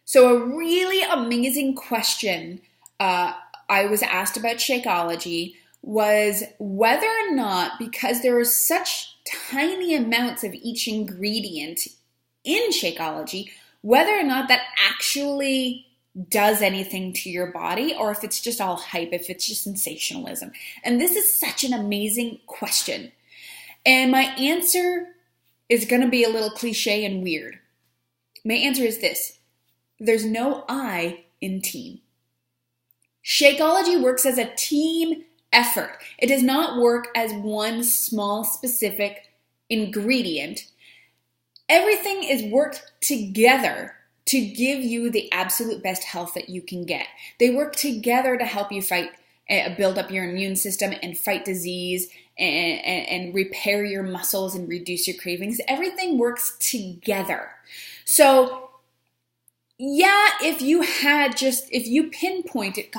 So a really amazing question I was asked about Shakeology was whether or not, because there are such tiny amounts of each ingredient in Shakeology, whether or not that actually does anything to your body, or if it's just all hype, if it's just sensationalism. And this is such an amazing question. And my answer is going to be a little cliche and weird. My answer is this: there's no I in team. Shakeology works as a team effort. It does not work as one small specific ingredient. Everything is worked together to give you the absolute best health that you can get. They work together to help you build up your immune system and fight disease and repair your muscles and reduce your cravings. Everything works together. So yeah, if you pinpoint it,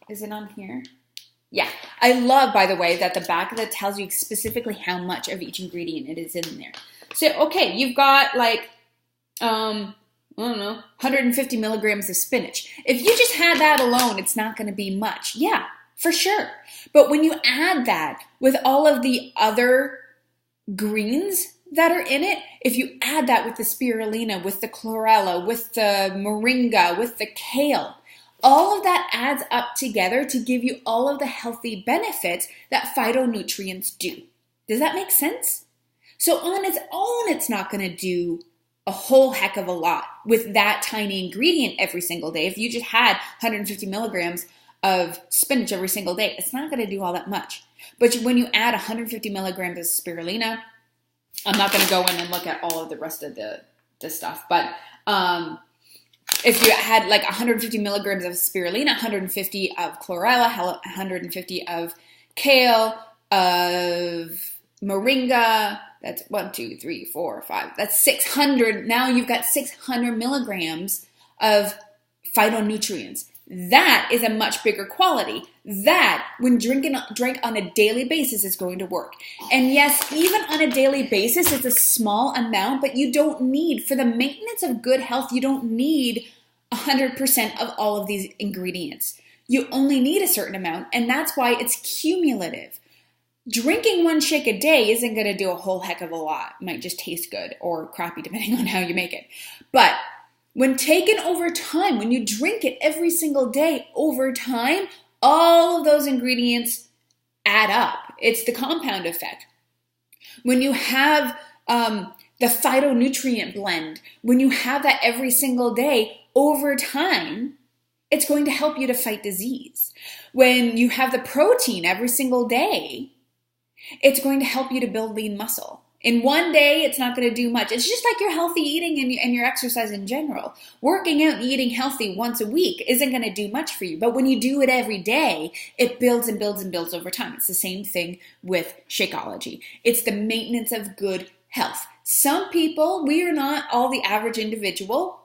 is it on here? Yeah. I love, by the way, that the back of it tells you specifically how much of each ingredient it is in there. So, okay, you've got I don't know, 150 milligrams of spinach. If you just had that alone, it's not going to be much. Yeah, for sure. But when you add that with all of the other greens that are in it, if you add that with the spirulina, with the chlorella, with the moringa, with the kale, all of that adds up together to give you all of the healthy benefits that phytonutrients do. Does that make sense? So on its own, it's not going to do a whole heck of a lot with that tiny ingredient every single day. If you just had 150 milligrams of spinach every single day, it's not going to do all that much. But when you add 150 milligrams of spirulina, I'm not going to go in and look at all of the rest of the stuff, but if you had 150 milligrams of spirulina, 150 of chlorella, 150 of kale, of moringa, that's 1, 2, 3, 4, 5. That's 600. Now you've got 600 milligrams of phytonutrients. That is a much bigger quality. That, when drank on a daily basis, is going to work. And yes, even on a daily basis, it's a small amount, but you don't need, for the maintenance of good health, you don't need 100% of all of these ingredients. You only need a certain amount, and that's why it's cumulative. Drinking one shake a day isn't going to do a whole heck of a lot. It might just taste good or crappy depending on how you make it. But when taken over time, when you drink it every single day over time, all of those ingredients add up. It's the compound effect. When you have the phytonutrient blend, when you have that every single day over time, it's going to help you to fight disease. When you have the protein every single day, it's going to help you to build lean muscle. In one day, it's not going to do much. It's just like your healthy eating and your exercise in general. Working out and eating healthy once a week isn't going to do much for you. But when you do it every day, it builds and builds and builds over time. It's the same thing with Shakeology. It's the maintenance of good health. Some people, we are not all the average individual.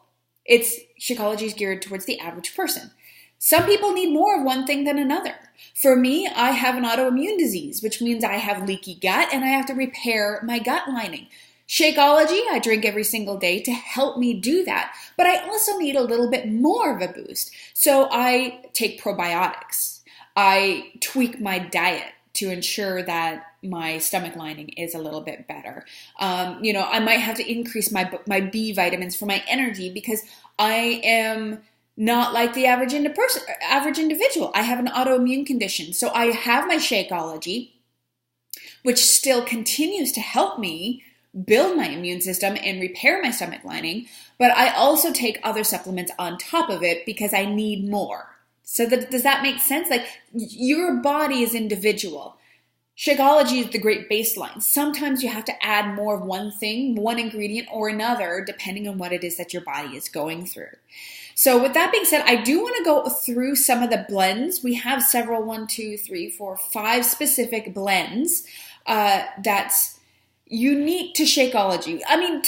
Shakeology is geared towards the average person. Some people need more of one thing than another. For me, I have an autoimmune disease, which means I have leaky gut and I have to repair my gut lining. Shakeology, I drink every single day to help me do that, but I also need a little bit more of a boost. So I take probiotics. I tweak my diet to ensure that my stomach lining is a little bit better. I might have to increase my B vitamins for my energy because I am not like the average individual. I have an autoimmune condition. So I have my Shakeology, which still continues to help me build my immune system and repair my stomach lining. But I also take other supplements on top of it because I need more. So does that make sense? Like, your body is individual. Shakeology is the great baseline. Sometimes you have to add more of one thing, one ingredient or another, depending on what it is that your body is going through. So with that being said, I do want to go through some of the blends. We have several, 1, 2, 3, 4, 5 specific blends that's unique to Shakeology. I mean,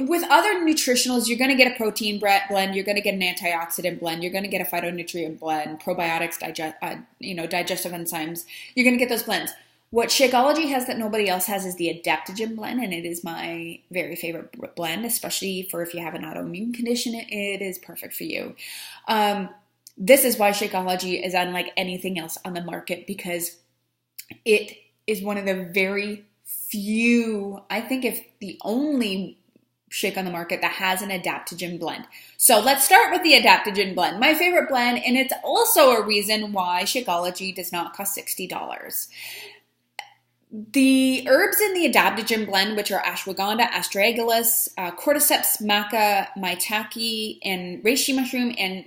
with other nutritionals, you're going to get a protein blend, you're going to get an antioxidant blend, you're going to get a phytonutrient blend, probiotics, digestive enzymes. You're going to get those blends. What Shakeology has that nobody else has is the adaptogen blend, and it is my very favorite blend, especially for if you have an autoimmune condition. It is perfect for you. This is why Shakeology is unlike anything else on the market, because it is one of the very few, I think if the only shake on the market that has an adaptogen blend. So let's start with the adaptogen blend, my favorite blend, and it's also a reason why Shakeology does not cost $60. The herbs in the adaptogen blend, which are ashwagandha, astragalus, cordyceps, maca, maitake, and reishi mushroom, and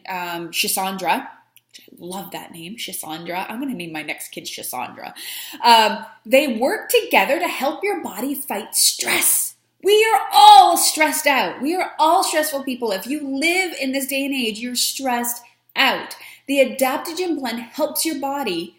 schisandra. I love that name, schisandra. I'm going to name my next kid Schisandra. They work together to help your body fight stress. We are all stressed out. We are all stressful people. If you live in this day and age, you're stressed out. The adaptogen blend helps your body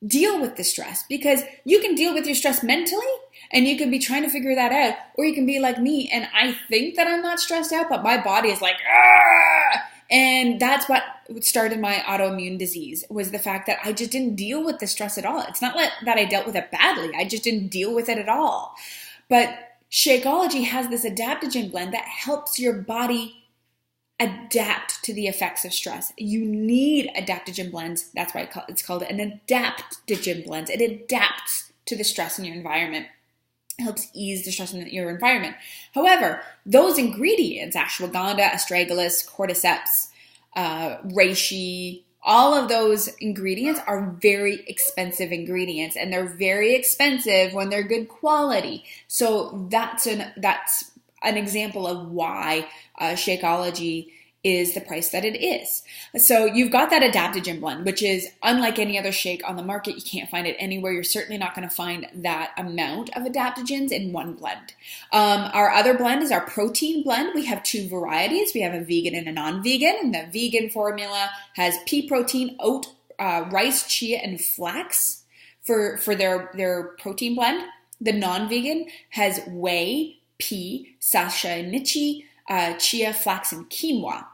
deal with the stress, because you can deal with your stress mentally and you can be trying to figure that out, or you can be like me and I think that I'm not stressed out, but my body is like, ah! And that's what started my autoimmune disease, was the fact that I just didn't deal with the stress at all. It's not that I dealt with it badly. I just didn't deal with it at all. But Shakeology has this adaptogen blend that helps your body adapt to the effects of stress. You need adaptogen blends. That's why it's called an adaptogen blend. It adapts to the stress in your environment. It helps ease the stress in your environment. However, those ingredients, ashwagandha, astragalus, cordyceps, reishi, all of those ingredients are very expensive ingredients, and they're very expensive when they're good quality. So that's an example of why Shakeology is the price that it is. So you've got that adaptogen blend, which is unlike any other shake on the market. You can't find it anywhere. You're certainly not going to find that amount of adaptogens in one blend. Our other blend is our protein blend. We have two varieties. We have a vegan and a non-vegan, and the vegan formula has pea protein, oat, rice, chia, and flax for their protein blend. The non-vegan has whey, pea, sashanichi, chia, flax, and quinoa.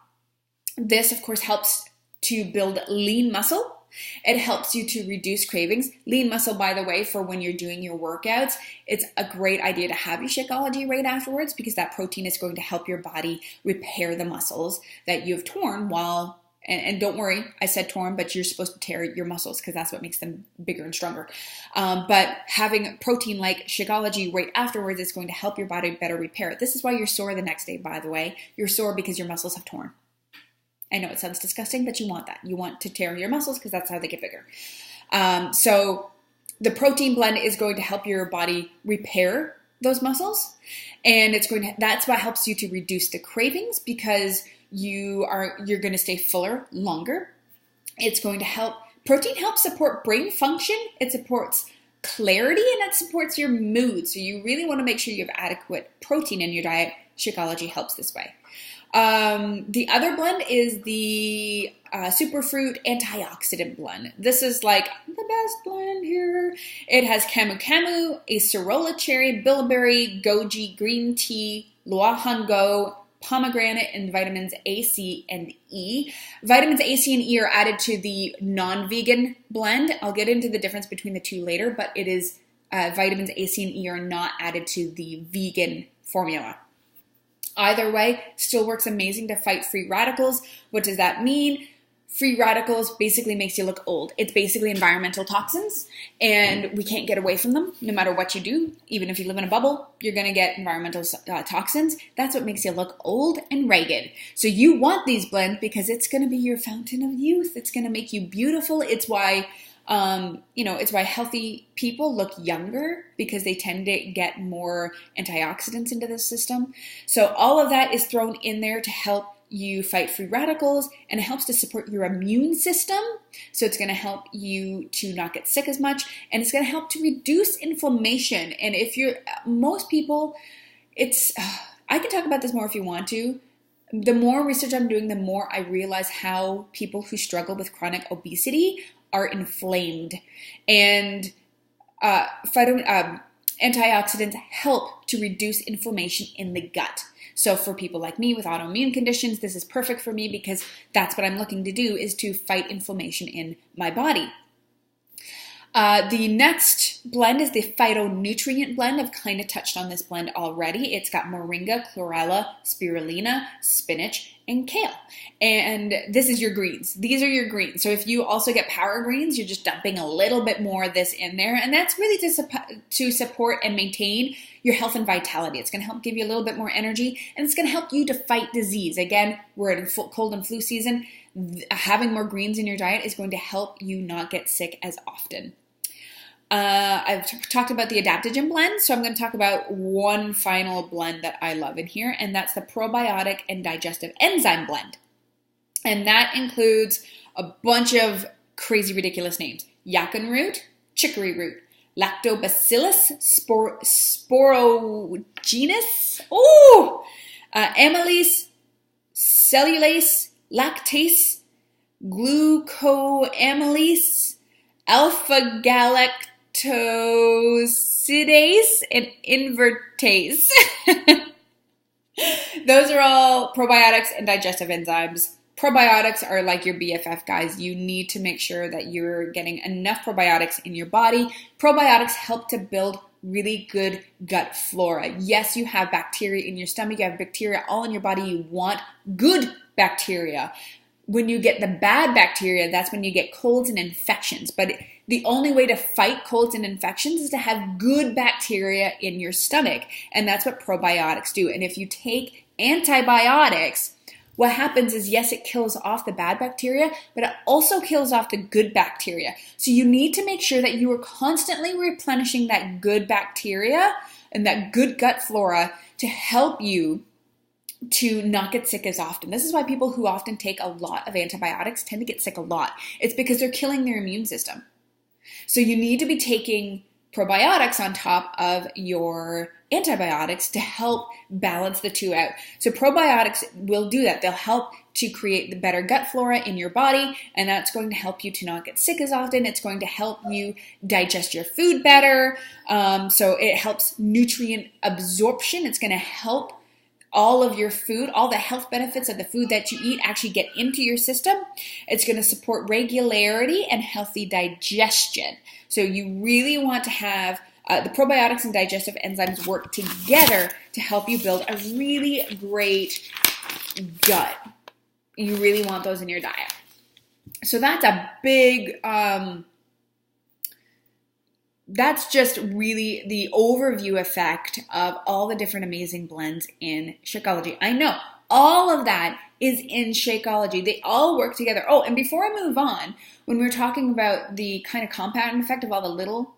This, of course, helps to build lean muscle. It helps you to reduce cravings. Lean muscle, by the way, for when you're doing your workouts, it's a great idea to have your Shakeology right afterwards, because that protein is going to help your body repair the muscles that you've torn while, and don't worry, I said torn, but you're supposed to tear your muscles because that's what makes them bigger and stronger. But having protein like Shakeology right afterwards is going to help your body better repair it. This is why you're sore the next day, by the way. You're sore because your muscles have torn. I know it sounds disgusting, but you want that. You want to tear your muscles because that's how they get bigger. So the protein blend is going to help your body repair those muscles, and that's what helps you to reduce the cravings, because you're going to stay fuller longer. It's going to help. Protein helps support brain function. It supports clarity, and it supports your mood. So you really want to make sure you have adequate protein in your diet. Shakeology helps this way. The other blend is the superfruit antioxidant blend. This is like the best blend here. It has camu camu, acerola cherry, bilberry, goji, green tea, luohango, pomegranate, and vitamins A, C, and E. Vitamins A, C, and E are added to the non-vegan blend. I'll get into the difference between the two later, but it is vitamins A, C, and E are not added to the vegan formula. Either way, still works amazing to fight free radicals. What does that mean? Free radicals basically makes you look old. It's basically environmental toxins, and we can't get away from them no matter what you do. Even if you live in a bubble, you're going to get environmental toxins. That's what makes you look old and ragged. So you want these blends because it's going to be your fountain of youth. It's going to make you beautiful. It's why it's why healthy people look younger, because they tend to get more antioxidants into the system. So all of that is thrown in there to help you fight free radicals, and it helps to support your immune system. So it's going to help you to not get sick as much, and it's going to help to reduce inflammation. And most people, I can talk about this more if you want to. The more research I'm doing, the more I realize how people who struggle with chronic obesity are inflamed, and antioxidants help to reduce inflammation in the gut. So for people like me with autoimmune conditions, this is perfect for me, because that's what I'm looking to do, is to fight inflammation in my body. The next blend is the phytonutrient blend. I've kind of touched on this blend already. It's got moringa, chlorella, spirulina, spinach, and kale. And this is your greens. These are your greens. So if you also get power greens, you're just dumping a little bit more of this in there. And that's really to support and maintain your health and vitality. It's going to help give you a little bit more energy, and it's going to help you to fight disease. Again, we're in cold and flu season. Having more greens in your diet is going to help you not get sick as often. I've talked about the adaptogen blend, so I'm going to talk about one final blend that I love in here, and that's the probiotic and digestive enzyme blend. And that includes a bunch of crazy, ridiculous names. Yuccan root, chicory root, lactobacillus sporogenus, amylase, cellulase, lactase, glucoamylase, alpha-galactosidase, and invertase. Those are all probiotics and digestive enzymes. Probiotics are like your BFF, guys. You need to make sure that you're getting enough probiotics in your body. Probiotics help to build really good gut flora. Yes, you have bacteria in your stomach. You have bacteria all in your body. You want good bacteria. When you get the bad bacteria, that's when you get colds and infections. But the only way to fight colds and infections is to have good bacteria in your stomach. And that's what probiotics do. And if you take antibiotics, what happens is, yes, it kills off the bad bacteria, but it also kills off the good bacteria. So you need to make sure that you are constantly replenishing that good bacteria and that good gut flora to help you to not get sick as often. This is why people who often take a lot of antibiotics tend to get sick a lot. It's because they're killing their immune system. So you need to be taking probiotics on top of your antibiotics to help balance the two out. So probiotics will do that. They'll help to create the better gut flora in your body, and that's going to help you to not get sick as often. It's going to help you digest your food better. So it helps nutrient absorption. It's going to help all of your food, all the health benefits of the food that you eat actually get into your system. It's going to support regularity and healthy digestion. So you really want to have the probiotics and digestive enzymes work together to help you build a really great gut. You really want those in your diet. So that's a big, that's just really the overview effect of all the different amazing blends in Shakeology. I know all of that is in Shakeology. They all work together. Oh, and before I move on, when we were talking about the kind of compound effect of all the little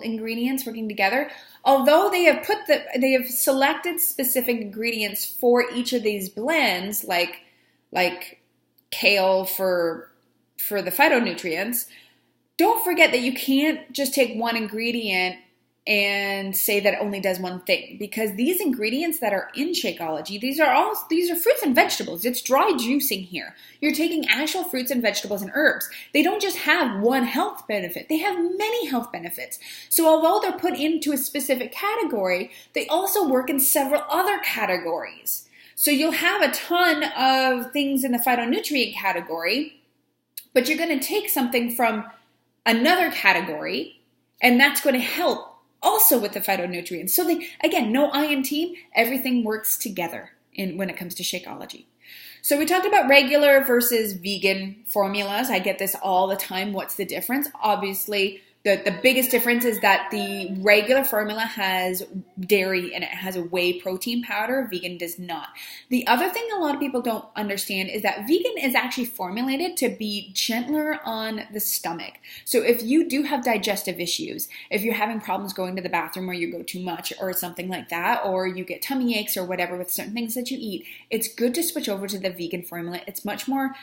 ingredients working together, although they have selected specific ingredients for each of these blends, like kale for the phytonutrients, don't forget that you can't just take one ingredient and say that it only does one thing, because these ingredients that are in Shakeology, these are fruits and vegetables. It's dry juicing here. You're taking actual fruits and vegetables and herbs. They don't just have one health benefit. They have many health benefits. So although they're put into a specific category, they also work in several other categories. So you'll have a ton of things in the phytonutrient category, but you're going to take something from another category, and that's going to help also with the phytonutrients. So again, no I in team, everything works together when it comes to Shakeology. So we talked about regular versus vegan formulas. I get this all the time. What's the difference? Obviously, the biggest difference is that the regular formula has dairy and it has a whey protein powder. Vegan does not. The other thing a lot of people don't understand is that vegan is actually formulated to be gentler on the stomach. So if you do have digestive issues, if you're having problems going to the bathroom or you go too much or something like that, or you get tummy aches or whatever with certain things that you eat, it's good to switch over to the vegan formula. It's much more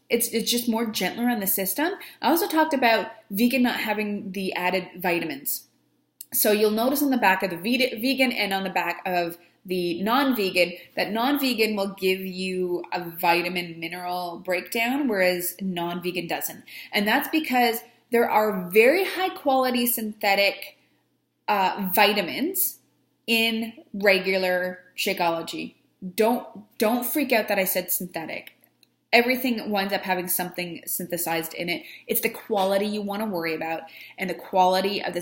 it's just more gentler on the system. I also talked about vegan not having the added vitamins. So you'll notice on the back of the vegan and on the back of the non-vegan, that non-vegan will give you a vitamin mineral breakdown, whereas non-vegan doesn't. And that's because there are very high quality synthetic vitamins in regular Shakeology. Don't freak out that I said synthetic. everything winds up having something synthesized in it. It's the quality you want to worry about, and the quality of the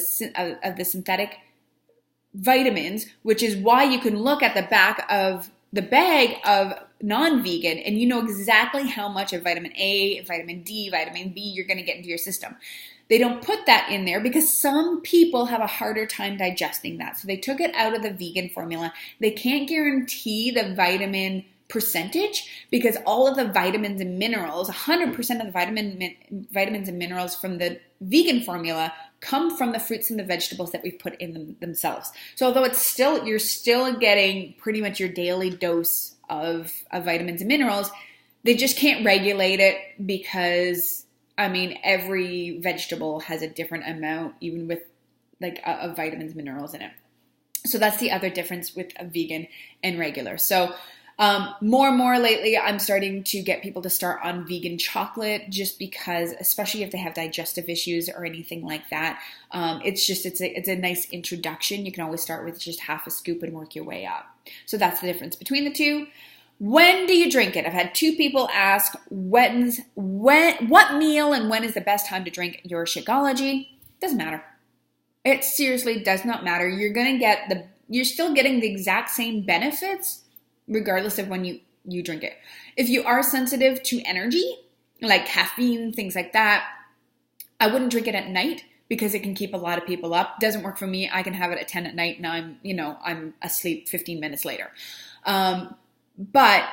synthetic vitamins, which is why you can look at the back of the bag of non-vegan and you know exactly how much of vitamin A, vitamin D, vitamin B you're going to get into your system. They don't put that in there because some people have a harder time digesting that. So they took it out of the vegan formula. They can't guarantee the vitamin percentage because all of the vitamins and minerals, 100% of the vitamins and minerals from the vegan formula come from the fruits and the vegetables that we've put in them themselves. So although you're still getting pretty much your daily dose of vitamins and minerals, they just can't regulate it because, I mean, every vegetable has a different amount, even with of vitamins and minerals in it. So that's the other difference with a vegan and regular. So more and more lately, I'm starting to get people to start on vegan chocolate just because, especially if they have digestive issues or anything like that, it's a nice introduction. You can always start with just half a scoop and work your way up. So that's the difference between the two. When do you drink it? I've had 2 people ask what meal and when is the best time to drink your Shakeology. Doesn't matter. It seriously does not matter. You're still getting the exact same benefits regardless of when you drink it. If you are sensitive to energy, like caffeine, things like that, I wouldn't drink it at night because it can keep a lot of people up. Doesn't work for me. I can have it at 10 at night and I'm asleep 15 minutes later. But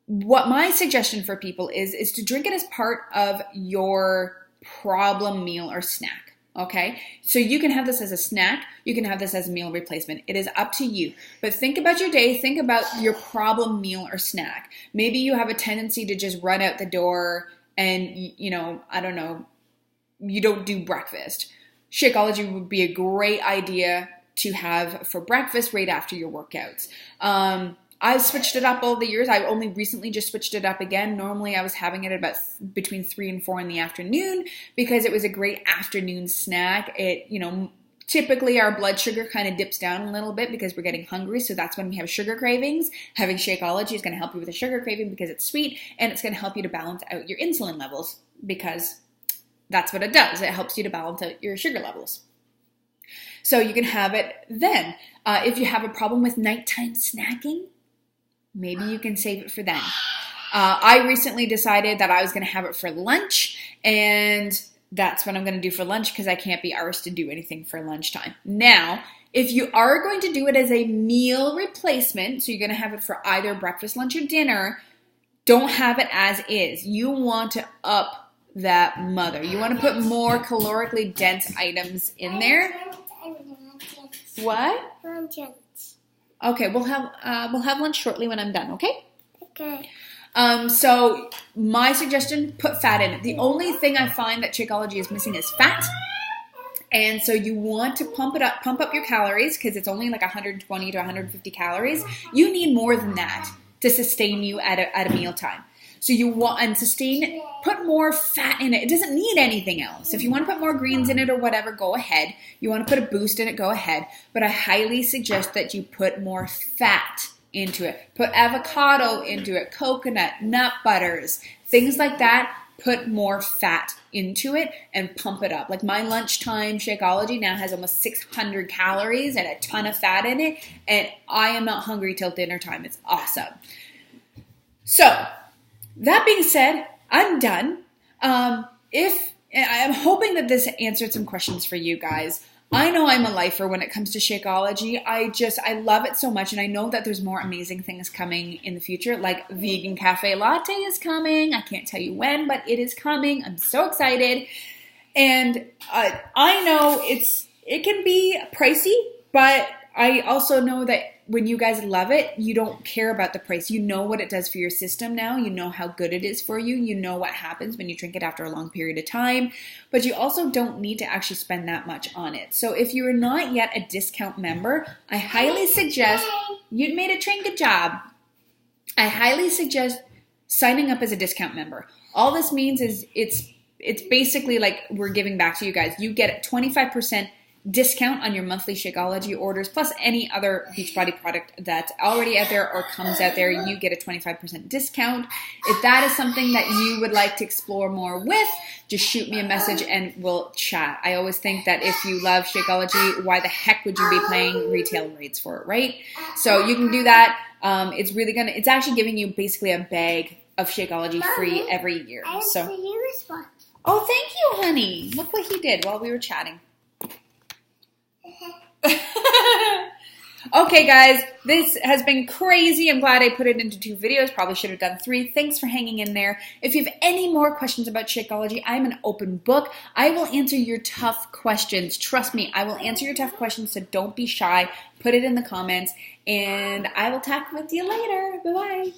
what my suggestion for people is to drink it as part of your problem meal or snack. Okay, so you can have this as a snack, you can have this as a meal replacement. It is up to you. But think about your day, think about your problem meal or snack. Maybe you have a tendency to just run out the door and, I don't know, you don't do breakfast. Shakeology would be a great idea to have for breakfast right after your workouts. I've switched it up all the years. I only recently just switched it up again. Normally I was having it about between 3 and 4 in the afternoon because it was a great afternoon snack. It, typically our blood sugar kind of dips down a little bit because we're getting hungry. So that's when we have sugar cravings. Having Shakeology is going to help you with a sugar craving because it's sweet, and it's going to help you to balance out your insulin levels because that's what it does. It helps you to balance out your sugar levels. So you can have it then. If you have a problem with nighttime snacking, maybe you can save it for then. I recently decided that I was going to have it for lunch, and that's what I'm going to do for lunch because I can't be arsed to do anything for lunchtime. Now, if you are going to do it as a meal replacement, so you're going to have it for either breakfast, lunch, or dinner, don't have it as is. You want to up that mother. You want to put more calorically dense items in there. What? Okay, we'll have lunch shortly when I'm done, okay? Okay. So my suggestion, put fat in it. The only thing I find that Shakeology is missing is fat. And so you want to pump up your calories because it's only like 120 to 150 calories. You need more than that to sustain you at a mealtime. So you want, and sustain, put more fat in it. It doesn't need anything else. If you want to put more greens in it or whatever, go ahead. You want to put a boost in it, go ahead. But I highly suggest that you put more fat into it. Put avocado into it, coconut, nut butters, things like that. Put more fat into it and pump it up. Like my lunchtime Shakeology now has almost 600 calories and a ton of fat in it. And I am not hungry till dinner time. It's awesome. So, that being said, I'm done. I'm hoping that this answered some questions for you guys. I know I'm a lifer when it comes to Shakeology. I love it so much, and I know that there's more amazing things coming in the future, like vegan cafe latte is coming. I can't tell you when, but it is coming. I'm so excited. And I know it can be pricey, but I also know that when you guys love it, you don't care about the price. You know what it does for your system now. You know how good it is for you. You know what happens when you drink it after a long period of time. But you also don't need to actually spend that much on it. So if you're not yet a discount member, I highly suggest, you made a train, good job. I highly suggest signing up as a discount member. All this means is it's basically like we're giving back to you guys. You get 25% discount on your monthly Shakeology orders, plus any other Beachbody product that's already out there or comes out there, you get a 25% discount. If that is something that you would like to explore more with, just shoot me a message and we'll chat. I always think that if you love Shakeology, why the heck would you be paying retail rates for it, right? So you can do that. It's actually giving you basically a bag of Shakeology free every year. So, oh, thank you, honey. Look what he did while we were chatting. Okay, guys, this has been crazy. I'm glad I put it into 2 videos. Probably should have done 3. Thanks for hanging in there. If you have any more questions about Shakeology, I'm an open book. I will answer your tough questions. Trust me, I will answer your tough questions, so don't be shy. Put it in the comments, and I will talk with you later. Bye-bye.